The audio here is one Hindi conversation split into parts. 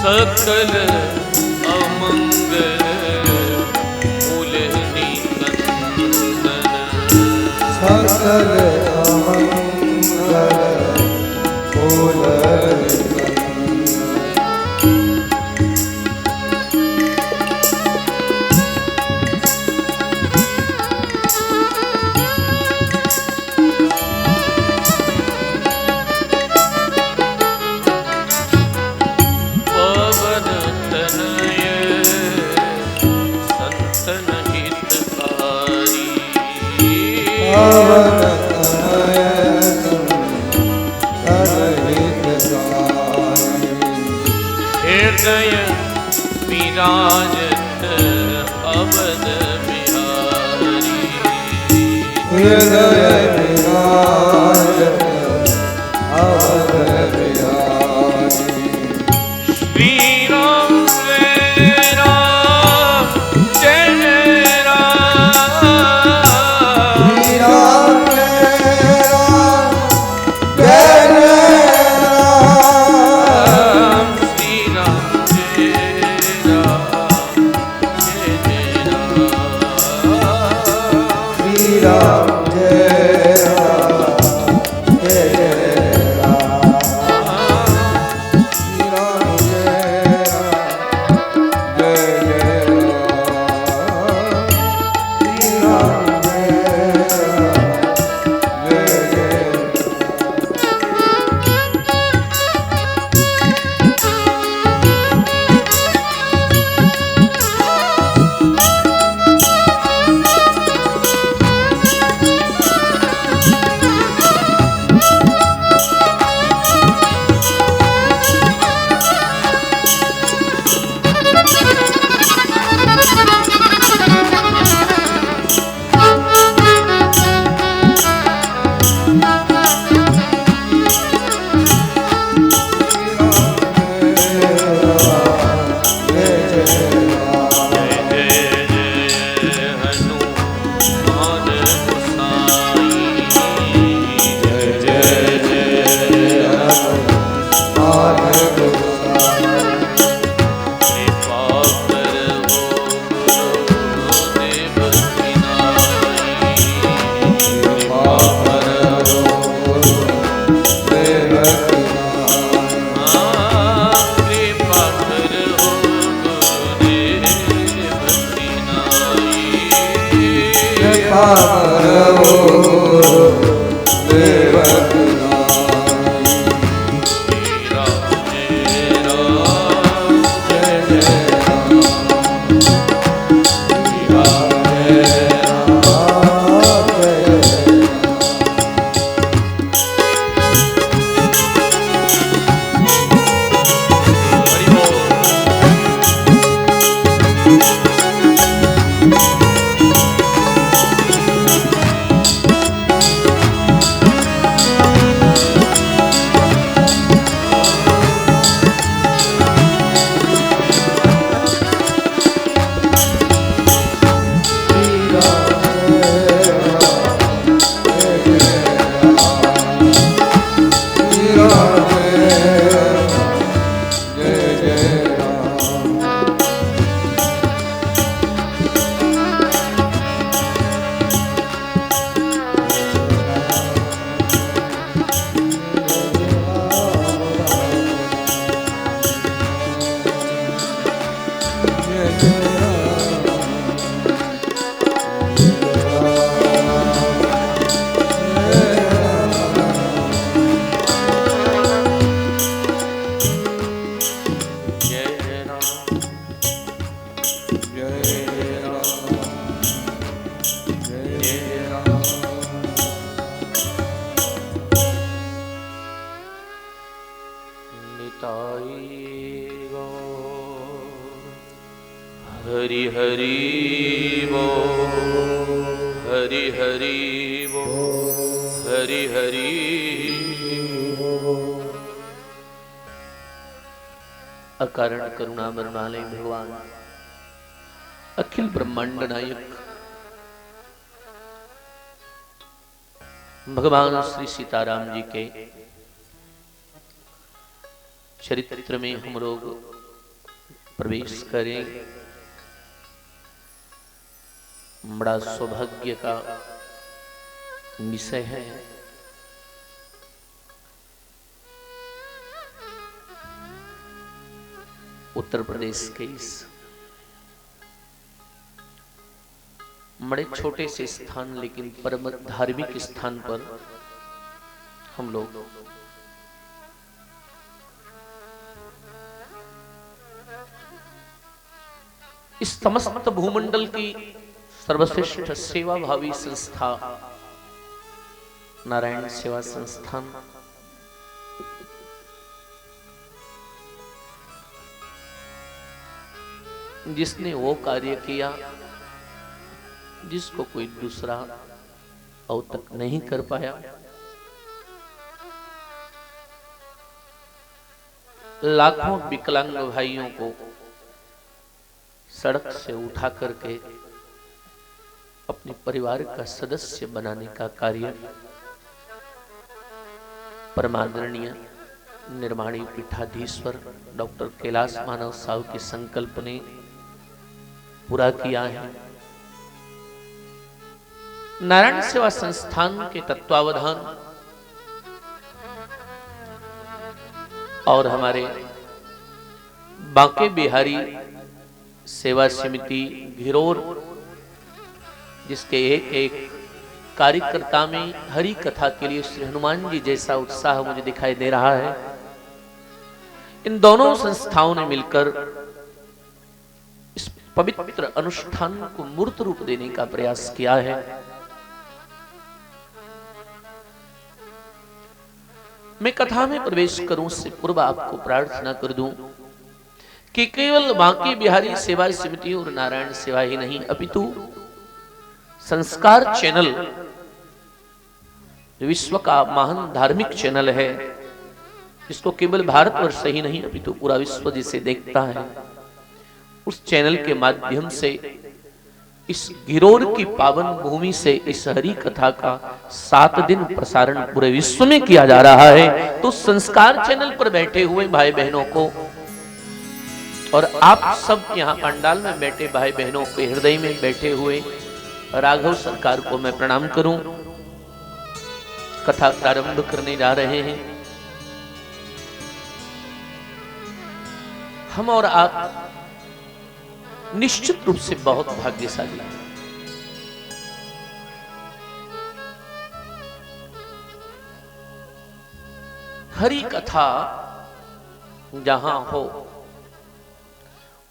सकल अमंगल मूल निकंदन, सकल अमंगल मूल हृदय विराजत अवध बिहारी, हृदय विराजत अवध बिहारी। श्री राम जय राम जय राम, श्री राम जय राम जय राम, श्री राम जय राम जय राम, श्री राम जय राम जय राम, श्री राम जय राम जय राम, श्री राम जय हरि हरि वो, हरि हरि वो, हरि हरि वो। अकारण करुणा मरणालय भगवान अखिल ब्रह्मांड नायक भगवान श्री सीताराम जी के चरित्र में हम लोग प्रवेश करें, बड़ा सौभाग्य का विषय है। उत्तर प्रदेश के इस बड़े छोटे से स्थान लेकिन परम धार्मिक स्थान पर हम लोग इस समस्त भूमंडल की सर्वश्रेष्ठ सेवा भावी संस्था नारायण सेवा संस्थान जिसने वो कार्य किया जिसको कोई दूसरा अब तक नहीं कर पाया। लाखों विकलांग भाइयों को सड़क से उठा करके अपने परिवार का सदस्य बनाने का कार्य परमादरणीय निर्माणी पीठाधीश्वर डॉक्टर कैलाश मानव साहू के संकल्प ने पूरा किया है। नारायण सेवा संस्थान के तत्वावधान और हमारे बांके बिहारी सेवा समिति घिरोर, जिसके एक एक कार्यकर्ता में हरि कथा के लिए श्री हनुमान जी जैसा उत्साह मुझे दिखाई दे रहा है। इन दोनों संस्थाओं ने मिलकर इस पवित्र अनुष्ठान को मूर्त रूप देने का प्रयास किया है। मैं कथा में प्रवेश करूं उससे पूर्व आपको प्रार्थना कर दूं कि केवल बांके बिहारी सेवा समिति और नारायण सेवा ही नहीं अपितु संस्कार चैनल विश्व का महान धार्मिक चैनल है, इसको केवल भारतवर्ष ही नहीं अपितु पूरा विश्व जिसे देखता है, उस चैनल के माध्यम से इस घिरोर की पावन भूमि से इस हरि कथा का 7 दिन प्रसारण पूरे विश्व में किया जा रहा है। तो संस्कार चैनल पर बैठे हुए भाई बहनों को और आप सब यहाँ पंडाल में बैठे भाई बहनों के हृदय में बैठे हुए राघव सरकार को मैं प्रणाम करूं। कथा प्रारंभ करने जा रहे हैं। हम और आप निश्चित रूप से बहुत भाग्यशाली हैं। हरि कथा जहां हो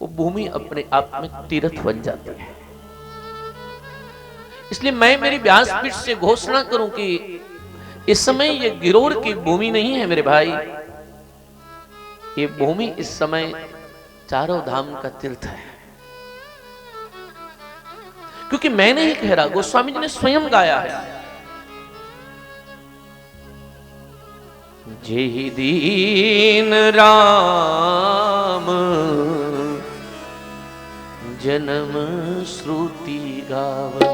वो भूमि अपने आप में तीर्थ बन जाती है। इसलिए मैं मेरी व्यासपीठ से घोषणा करूं कि इस समय ये घिरोर की भूमि नहीं है मेरे भाई, ये भूमि इस समय चारों धाम का तीर्थ है। क्योंकि मैं नहीं कह रहा, गोस्वामी जी ने स्वयं गाया है। जेहि दीन राम जन्म श्रुति गावै,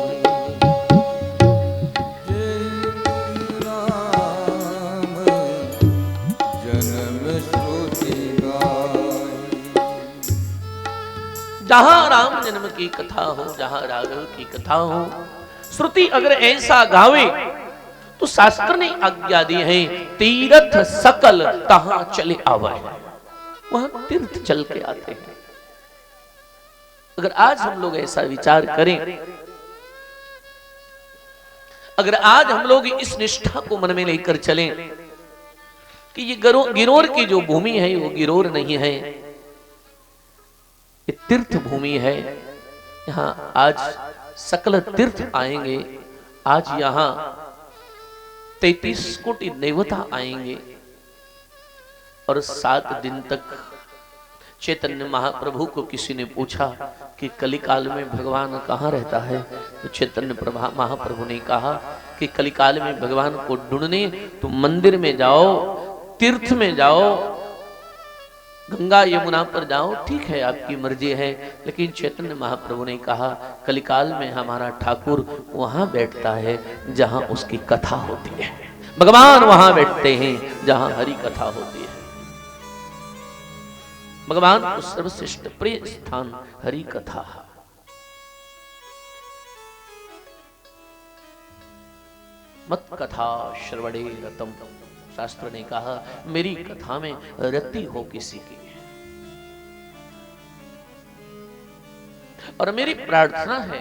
जहां राम जन्म की कथा हो, जहां राघव की कथा हो, श्रुति अगर ऐसा गावे तो शास्त्र ने आज्ञा दी है तीर्थ सकल तहां चले आवे, वहां तीर्थ चल के आते हैं। अगर आज हम लोग ऐसा विचार करें, अगर आज हम लोग इस निष्ठा को मन में लेकर चलें कि ये घिरोर की जो भूमि है वो घिरोर नहीं है, ये तीर्थ भूमि है। यहाँ आज सकल तीर्थ आएंगे, आज यहाँ 33 कोटि देवता आएंगे और 7 दिन तक चैतन्य महाप्रभु को किसी ने पूछा कि कलिकाल में भगवान कहाँ रहता है, तो चैतन्य महाप्रभु ने कहा कि कलिकाल में भगवान को ढूंढने तो मंदिर में जाओ, तीर्थ में जाओ, गंगा यमुना पर जाओ, ठीक है आपकी मर्जी है, लेकिन चैतन्य महाप्रभु ने कहा कलिकाल में हमारा ठाकुर वहां बैठता है जहां उसकी कथा होती है, भगवान वहां बैठते हैं जहां हरि कथा होती है। भगवान को सर्वश्रेष्ठ प्रिय स्थान हरि कथा। मत कथा श्रवणे रतम, शास्त्र ने कहा मेरी कथा में रति हो किसी की। और मेरी प्रार्थना है,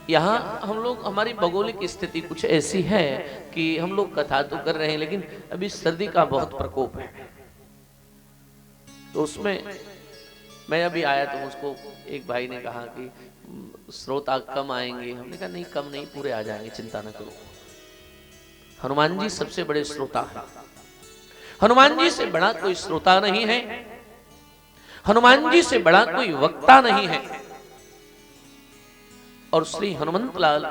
यहां हम लोग, हमारी भौगोलिक स्थिति कुछ ऐसी है कि हम लोग कथा तो कर रहे हैं लेकिन अभी सर्दी का बहुत प्रकोप है, तो उसमें मैं अभी आया तो मुझको एक भाई ने कहा कि श्रोता कम आएंगे। हमने कहा नहीं, कम नहीं, पूरे आ जाएंगे, चिंता न करो। हनुमान जी सबसे बड़े श्रोता हैं, हनुमान जी से बड़ा कोई श्रोता नहीं है, हनुमान जी से बड़ा कोई वक्ता नहीं है। और श्री हनुमंत लाल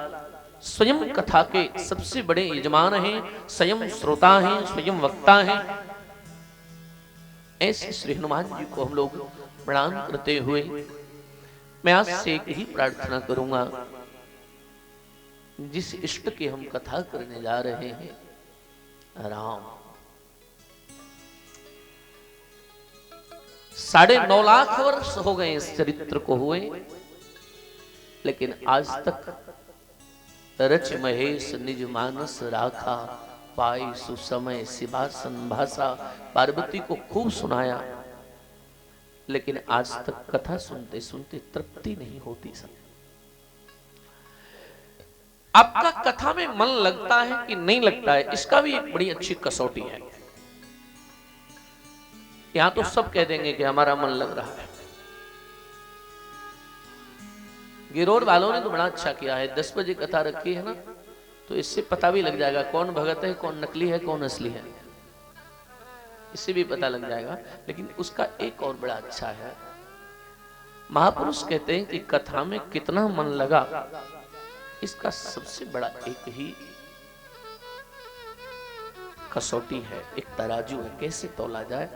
स्वयं कथा के सबसे बड़े यजमान हैं, स्वयं श्रोता हैं, स्वयं वक्ता हैं। ऐसे श्री हनुमान जी को हम लोग प्रणाम करते हुए मैं आज से एक ही प्रार्थना करूंगा, जिस इष्ट की हम कथा करने जा रहे हैं राम, 9.5 लाख वर्ष हो गए इस चरित्र को हुए, लेकिन आज तक रच महेश निज मानस राखा, पाई सुसमय सिंहासन भाषा। पार्वती को खूब सुनाया, लेकिन आज तक कथा सुनते सुनते तृप्ति नहीं होती। सब आपका कथा में मन लगता है कि नहीं लगता है, इसका भी एक बड़ी अच्छी कसौटी है। यहां तो सब कह देंगे कि हमारा मन लग रहा है। गिरोड वालों ने तो बड़ा अच्छा किया है, 10 बजे कथा रखी है ना, तो इससे पता भी लग जाएगा कौन भगत है, कौन नकली है, कौन असली है, इससे भी पता लग जाएगा। लेकिन उसका एक और बड़ा अच्छा है, महापुरुष कहते हैं कि कथा में कितना मन लगा, इसका सबसे बड़ा एक ही कसौटी है, एक तराजू है, कैसे तोला जाए।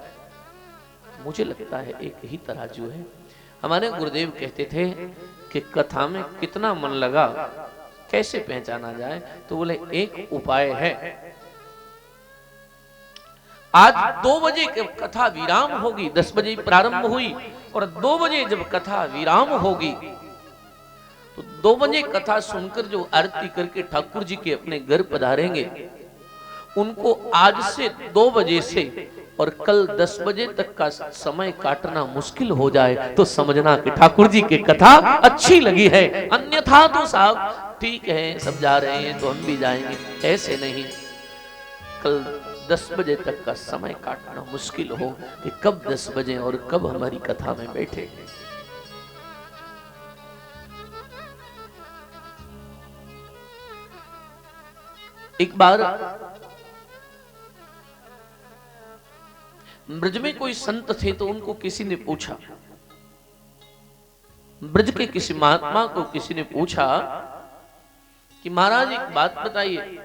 मुझे लगता है एक ही तराजू है। हमारे गुरुदेव कहते थे कि कथा में कितना मन लगा कैसे पहचाना जाए, तो बोले एक उपाय है। आज 2 बजे कथा विराम होगी, 10 बजे प्रारंभ हुई और 2 बजे जब कथा विराम होगी तो 2 बजे कथा सुनकर जो आरती करके ठाकुर जी के अपने घर पधारेंगे, उनको आज से 2 बजे से और कल 10 बजे तक का समय काटना मुश्किल हो जाए तो समझना कि ठाकुर जी की कथा अच्छी लगी है। अन्यथा तो साहब ठीक है, सब जा रहे हैं तो हम भी जाएंगे, ऐसे नहीं। कल 10 बजे तक का समय काटना मुश्किल हो कि कब 10 बजे और कब हमारी कथा में बैठे। एक बार ब्रज में कोई संत थे तो उनको किसी ने पूछा, ब्रज के किसी महात्मा को किसी ने पूछा कि महाराज एक बात बताइए,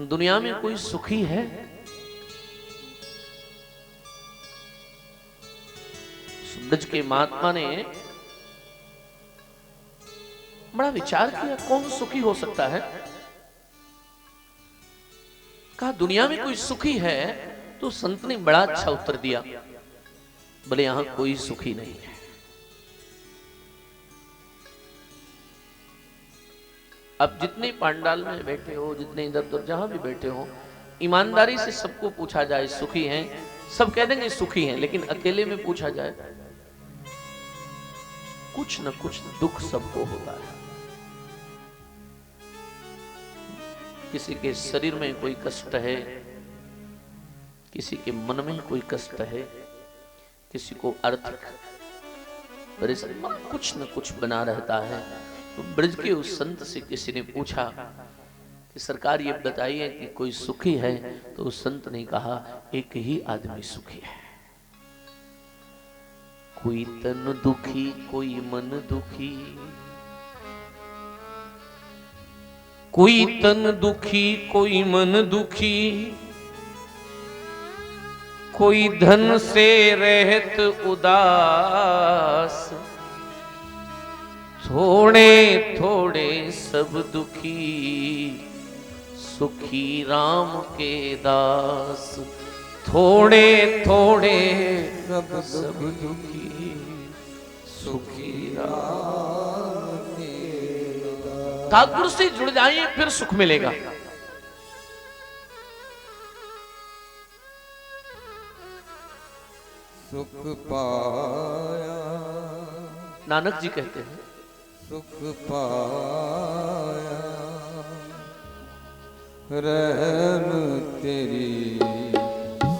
दुनिया में कोई सुखी है? ब्रज के महात्मा ने बड़ा विचार किया, कौन सुखी हो सकता है? कहा दुनिया में कोई सुखी है? तो संत ने बड़ा अच्छा उत्तर दिया, बोले यहां कोई सुखी नहीं है। अब जितने पांडाल में बैठे हो, जितने इधर उधर जहां भी बैठे हो, ईमानदारी से सबको पूछा जाए सुखी हैं, सब कह देंगे सुखी हैं, लेकिन अकेले में पूछा जाए कुछ न कुछ दुख सबको होता है। किसी के शरीर में कोई कष्ट है, किसी के मन में कोई कष्ट है, किसी को आर्थिक परेशानी, कुछ न कुछ बना रहता है। तो ब्रज के उस संत से किसी ने पूछा कि सरकार ये बताइए कि कोई सुखी है? तो उस संत ने कहा एक ही आदमी सुखी है। कोई तन दुखी, कोई मन दुखी, कोई तन दुखी, कोई मन दुखी, कोई धन से रहत उदास, थोड़े थोड़े सब दुखी, सुखी राम के दास। थोड़े थोड़े सब दुखी सुखी ठाकुर से जुड़ जाइए फिर सुख मिलेगा। सुख पाया नानक जी कहते हैं सुख पाया रहम तेरी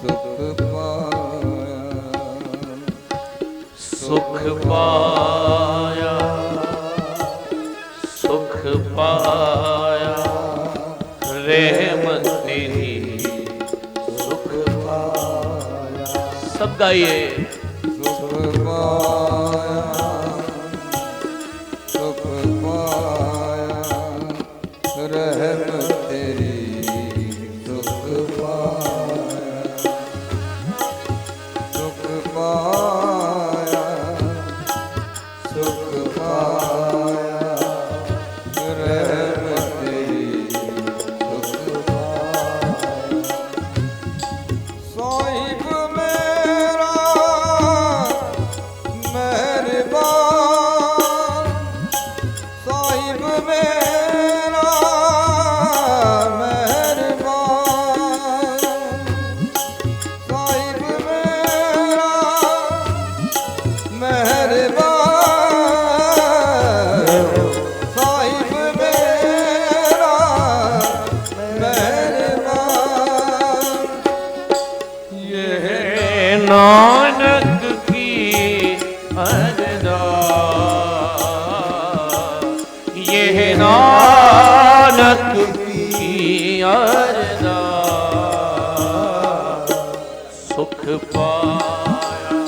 सुख पाया सुख पाया सुख पाया रहमत तेरी सुख पाया। सब गाइए सुख पाया सुख पाया रहम तेरी सुख पाया सुख पाया सुख पाया रहम तेरी सुख पाया साहिब मेरा मेहरबान साहिब मेरा मेहरबान साहिब मेरा मेहरबान साहिब मेरा मेहरबान ये नानक की अरदास ये नानक की अरदास सुख पाया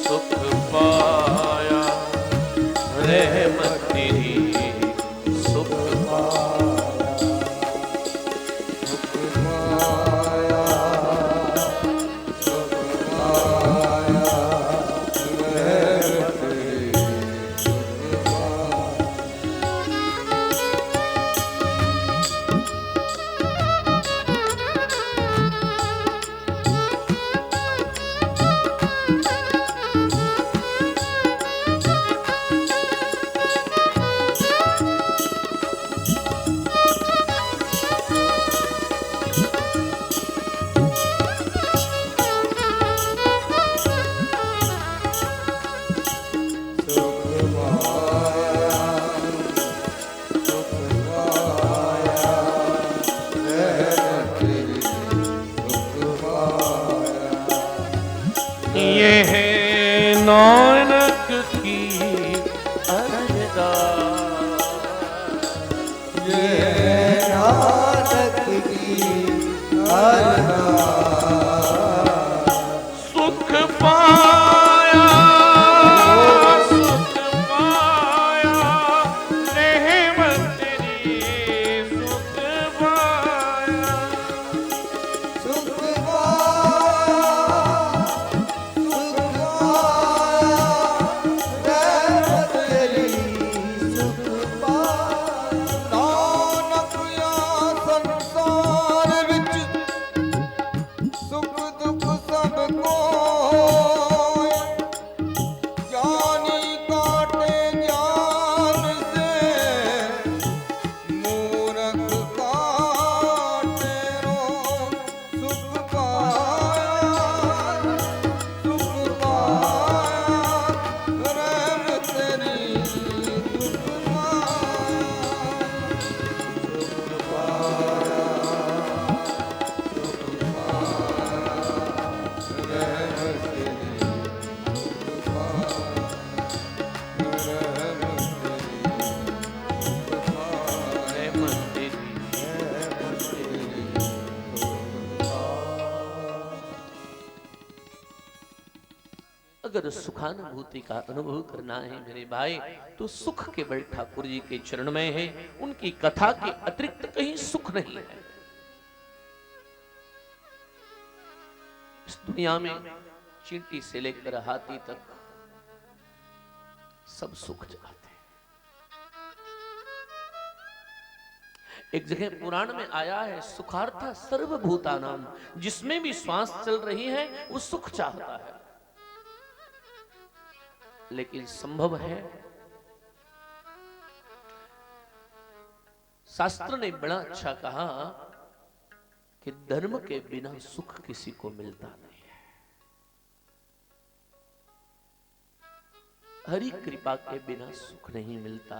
सुख पाया रहमत तेरी सुख पाया सुख पाया सुख पाया रहमत तेरी सुख पाया सुख पाया सुख पाया रहमत तेरी सुख पाया ये है नानक की अरदास ये नानक की अरदास सुख पाया सुख पाया रहमत तेरी सुख पाया सुख पाया सुख पाया रहमत तेरी सुख पाया नानक या संसार विच सुख दुख सब कोय ज्ञानी काटे ज्ञान से मूरख काटे रोग सुख पाया सुख पाया रहमत तेरी सुख पाया सुख पाया सुख पाया रहमत तेरी सुख पाया रहमत तेरी रहमत तेरी अगर सुखानुभूति का अनुभव करना है मेरे भाई तो सुख केवल ठाकुर जी के चरण में है। उनकी कथा के अतिरिक्त कहीं सुख नहीं है। इस दुनिया में चींटी से लेकर हाथी तक सब सुख चाहते हैं। एक जगह पुराण में आया है, सुखार्था सर्वभूतानाम, जिसमें भी श्वास चल रही है वो सुख चाहता है। लेकिन संभव है? शास्त्र ने बड़ा अच्छा कहा कि धर्म के बिना सुख किसी को मिलता नहीं है। हरि कृपा के बिना सुख नहीं मिलता,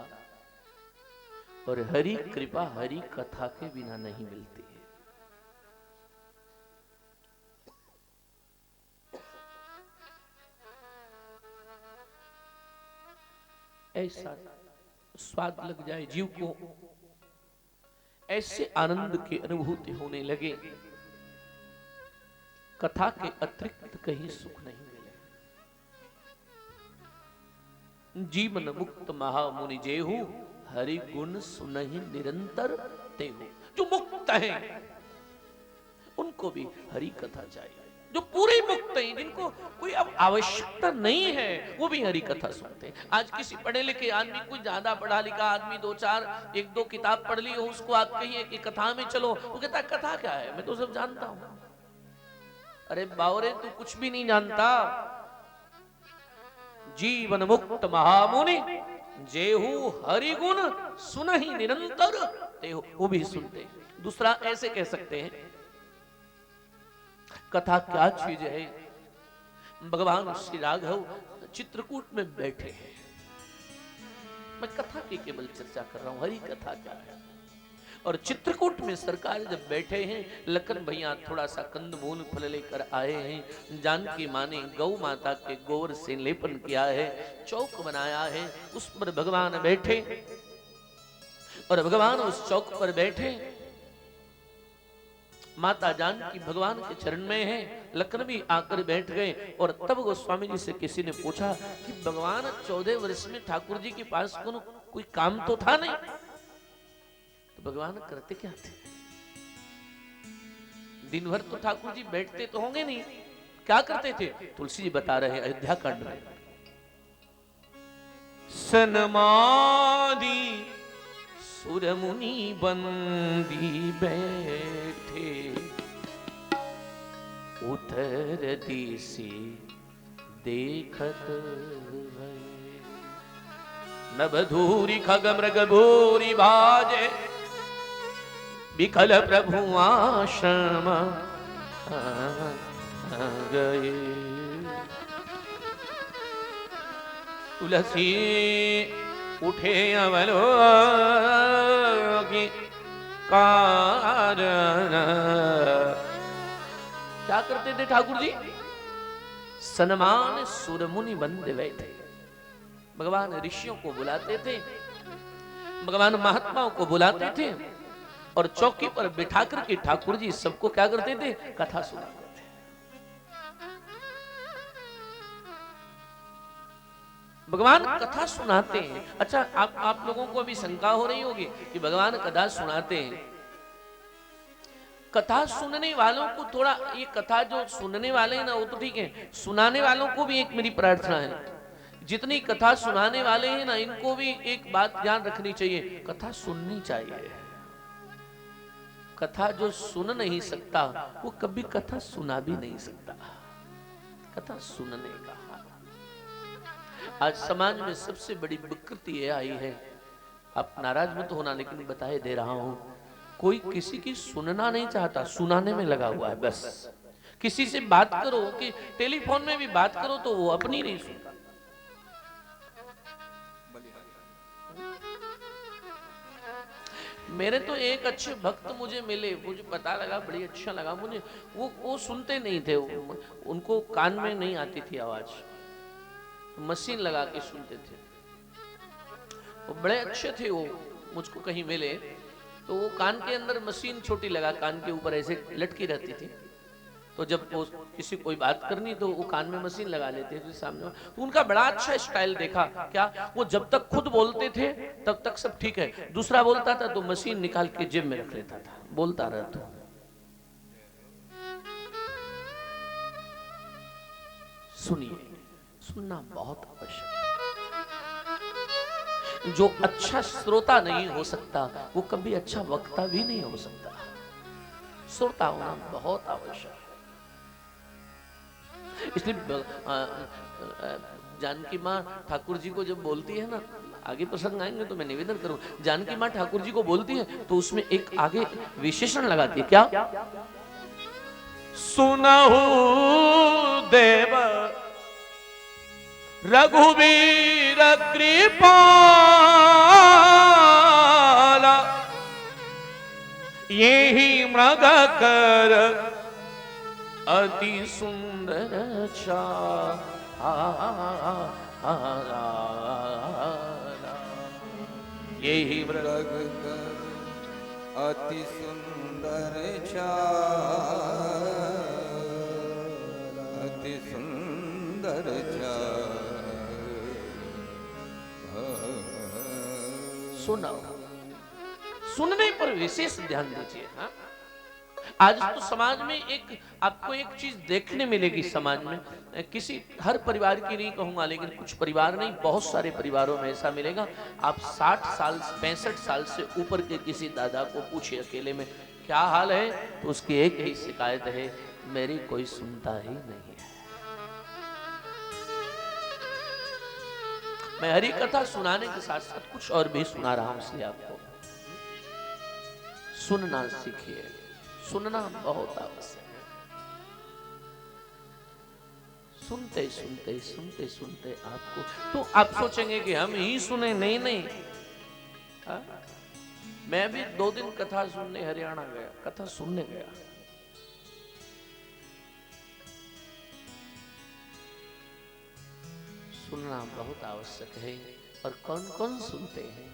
और हरि कृपा हरि कथा के बिना नहीं मिलती है। ऐसा स्वाद लग जाए जीव को, ऐसे आनंद की अनुभूति होने लगे, कथा के अतिरिक्त कहीं सुख नहीं मिले। जीवन मुक्त महामुनि जेहु, हरि गुण सुनहि निरंतर तेहु। जो मुक्त हैं उनको भी हरि कथा चाहिए। जो पूरे मुक्त हैं, जिनको कोई अब आवश्यकता नहीं है, वो भी हरि कथा सुनते हैं। आज किसी पढ़े लिखे आदमी, कोई ज्यादा पढ़ा लिखा आदमी, दो चार एक दो किताब पढ़ ली हो, उसको आप कहिए कि कथा में चलो, वो कहता है कथा क्या है, मैं तो सब जानता हूं। अरे बावरे, तू कुछ भी नहीं जानता। जीवन मुक्त महामुनि जेहु हरि गुण सुनहि निरंतर तेहु, वो भी सुनते। दूसरा ऐसे कह सकते हैं, कथा क्या चीज है? भगवान श्री राघव चित्रकूट में बैठे हैं। मैं कथा की केवल चर्चा कर रहा हूं, हरि कथा क्या है। और चित्रकूट में सरकार जब बैठे हैं, लखन भैया थोड़ा सा कंदमूल फल लेकर आए हैं। जानकी माँ ने गौ माता के गोबर से लेपन किया है, चौक बनाया है, उस पर भगवान बैठे। और भगवान उस चौक पर बैठे, माता जानकी भगवान के चरण में है, लखन भी आकर बैठ गए। और तब गोस्वामी जी से किसी ने पूछा कि भगवान 14 वर्ष में ठाकुर जी के पास कोई काम तो था नहीं, तो भगवान करते क्या थे? दिन भर तो ठाकुर जी बैठते तो होंगे नहीं, क्या करते थे? तुलसी जी बता रहे हैं अयोध्या कांड में, सनमादि सुर मुनि बंदी बैठे, उतर दिशि देखत भय। नभधूरी खग मृग भूरी बाजे, विकल प्रभु आश्रम गए। तुलसी उठे अवलोकि कारण। क्या करते थे ठाकुर जी? सनमान सुरमुनि बंदे बैठे। भगवान ऋषियों को बुलाते थे, भगवान महात्माओं को बुलाते थे, और चौकी पर बिठा करके ठाकुर जी सबको क्या करते थे? कथा सुनाते थे। भगवान कथा सुनाते हैं। अच्छा, आप लोगों को अभी शंका हो रही होगी कि भगवान कथा सुनाते हैं। कथा सुनने वालों को थोड़ा, ये कथा जो सुनने वाले हैं ना वो तो ठीक है, सुनाने वालों को भी एक मेरी प्रार्थना है, जितनी कथा सुनाने वाले हैं ना, इनको भी एक बात ध्यान रखनी चाहिए, कथा सुननी चाहिए। कथा जो सुन नहीं सकता वो कभी कथा सुना भी नहीं सकता। कथा सुनने का हाल आज समाज में सबसे बड़ी विकृति ये आई है। आप नाराज मत होना, लेकिन बताए दे रहा हूं, कोई किसी की सुनना नहीं चाहता, सुनाने में लगा हुआ है। बस किसी से बात करो, कि टेलीफोन में भी बात करो तो वो अपनी नहीं सुनता। मेरे तो एक अच्छे भक्त मुझे मिले, मुझे पता लगा, बड़ी अच्छा लगा मुझे। वो सुनते नहीं थे, उनको कान में नहीं आती थी आवाज, मशीन लगा के सुनते थे। वो बड़े अच्छे थे, वो मुझको कहीं मिले तो वो कान के अंदर मशीन छोटी लगा, कान के ऊपर ऐसे लटकी रहती थी। तो जब वो किसी कोई बात करनी तो वो कान में मशीन लगा लेते थे सामने। तो उनका बड़ा अच्छा स्टाइल देखा, क्या वो जब तक खुद बोलते थे तब तक सब ठीक है, दूसरा बोलता था तो मशीन निकाल के जेब में रख लेता था, बोलता रहता। सुनिए, सुनना बहुत आवश्यक है। जो अच्छा श्रोता नहीं हो सकता वो कभी अच्छा वक्ता भी नहीं हो सकता। श्रोता होना बहुत आवश्यक है। इसलिए जानकी माँ ठाकुर जी को जब बोलती है ना, आगे प्रसंग आएंगे तो मैं निवेदन करूं, जानकी माँ ठाकुर जी को बोलती है तो उसमें एक आगे विशेषण लगाती है, क्या? सुनहु देव रघुवीर कृपाला, यही मृग कर अति सुंदर चारा, यही मृग मृग कर अति सुंदर चाल, अति सुंदर चाल। सुना, सुनने पर विशेष ध्यान दीजिए। हाँ, आज तो समाज में एक आपको एक चीज देखने मिलेगी, समाज में किसी हर परिवार की नहीं कहूंगा लेकिन कुछ परिवार नहीं, बहुत सारे परिवारों में ऐसा मिलेगा। आप 60 साल 65 साल से ऊपर के किसी दादा को पूछिए अकेले में क्या हाल है, तो उसकी एक ही शिकायत है, मेरी कोई सुनता ही नहीं है। मैं हरी कथा सुनाने के साथ साथ कुछ और भी सुना रहा हूं, इसलिए आपको सुनना सीखिए। सुनना बहुत आवश्यक है। सुनते सुनते सुनते सुनते आपको, तो आप सोचेंगे कि हम ही सुने, नहीं नहीं। मैं भी 2 दिन कथा सुनने हरियाणा गया, कथा सुनने गया। सुनना बहुत आवश्यक है। और कौन कौन सुनते हैं?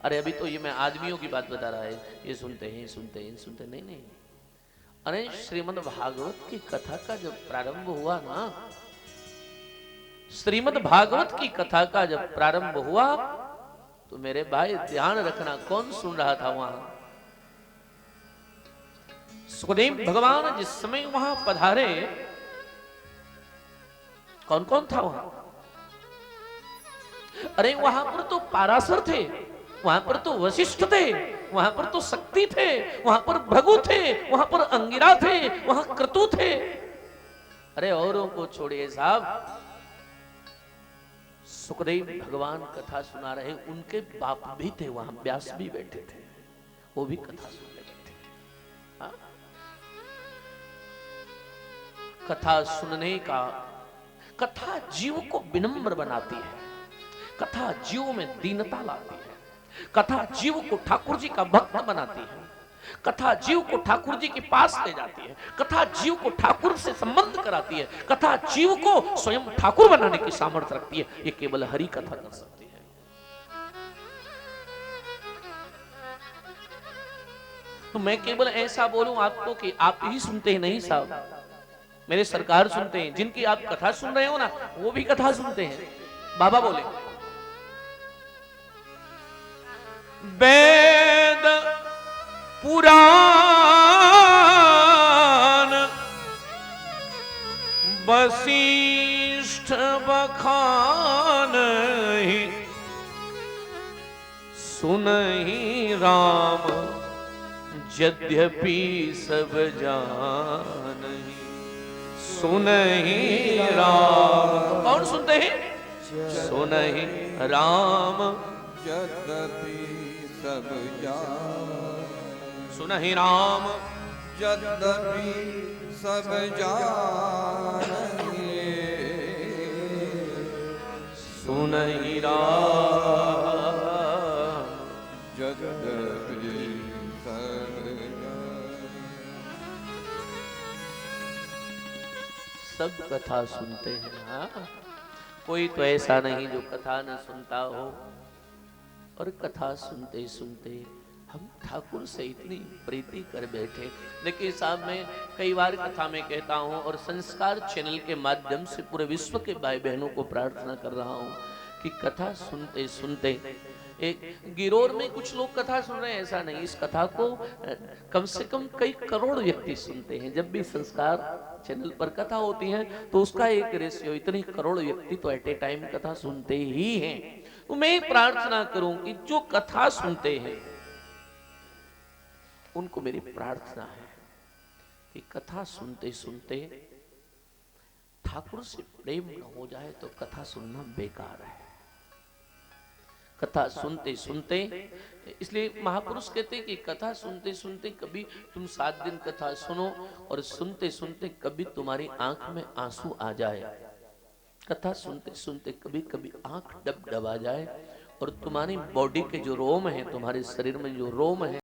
अरे अभी तो ये मैं आदमियों की बात बता रहा है, ये सुनते हैं सुनते हैं सुनते, नहीं नहीं। अरे श्रीमद् भागवत की कथा का जब प्रारंभ हुआ ना, श्रीमद् भागवत की कथा का जब प्रारंभ हुआ तो मेरे भाई ध्यान रखना, कौन सुन रहा था वहां? सुखदेव भगवान जिस समय वहां पधारे, कौन कौन था वहां? अरे वहां पर तो पाराशर थे, वहां पर तो वशिष्ठ थे, वहां पर तो शक्ति थे, वहां पर भृगु थे, वहां पर अंगिरा थे, वहां क्रतु थे। अरे औरों को छोड़िए साहब, सुखदेव भगवान कथा सुना रहे, उनके बाप भी थे वहां, व्यास भी बैठे थे, वो भी कथा सुनने बैठे। हाँ? कथा सुनने का, कथा जीव को विनम्र बनाती है, कथा जीव में दीनता लाती है, कथा जीव को ठाकुर जी का भक्त बनाती है, कथा जीव को ठाकुर जी के पास ले जाती है, कथा जीव को ठाकुर से संबंध कराती है, कथा जीव को स्वयं ठाकुर बनाने की सामर्थ्य रखती है। ये केवल हरि कथा कर सकती है। तो मैं केवल ऐसा बोलूं आपको कि आप ही सुनते हैं, नहीं साहब, मेरे सरकार सुनते हैं। जिनकी आप कथा सुन रहे हो ना, वो भी कथा सुनते हैं। बाबा बोले, वेद पुराण वशिष्ठ बखान, सुनहि राम यद्यपि सब जानहि, सुनहि राम। कौन सुनते हैं? सुनहि राम यद्यपि सब जान, सुनहि राम यद्यपि सब जानिए, सुनहि राम यद्यपि सब जान। सब कथा सुनते हैं। हाँ, कोई तो ऐसा नहीं जो कथा न सुनता हो। और कथा सुनते सुनते हम ठाकुर से इतनी प्रीति कर बैठे। देखिए साहब, मैं कई बार कथा में कहता हूँ और संस्कार चैनल के माध्यम से पूरे विश्व के भाई बहनों को प्रार्थना कर रहा हूँ कि कथा सुनते सुनते, एक गिरोर में कुछ लोग कथा सुन रहे हैं ऐसा नहीं, इस कथा को कम से कम कई करोड़ व्यक्ति सुनते हैं। जब भी संस्कार चैनल पर कथा होती है तो उसका एक रेशियो, इतने करोड़ व्यक्ति तो एट ए टाइम कथा सुनते ही हैं। तो मैं प्रार्थना करूं कि जो कथा सुनते हैं उनको मेरी प्रार्थना है कि कथा सुनते सुनते ठाकुर से प्रेम न हो जाए तो कथा सुनना बेकार है। कथा सुनते सुनते, इसलिए महापुरुष कहते हैं कि कथा सुनते सुनते कभी तुम 7 दिन कथा सुनो और सुनते सुनते कभी तुम्हारी आंख में आंसू आ जाए। कथा सुनते सुनते कभी कभी आंख डबडबा जाए और तुम्हारी बॉडी के जो रोम है, तुम्हारे शरीर में जो रोम है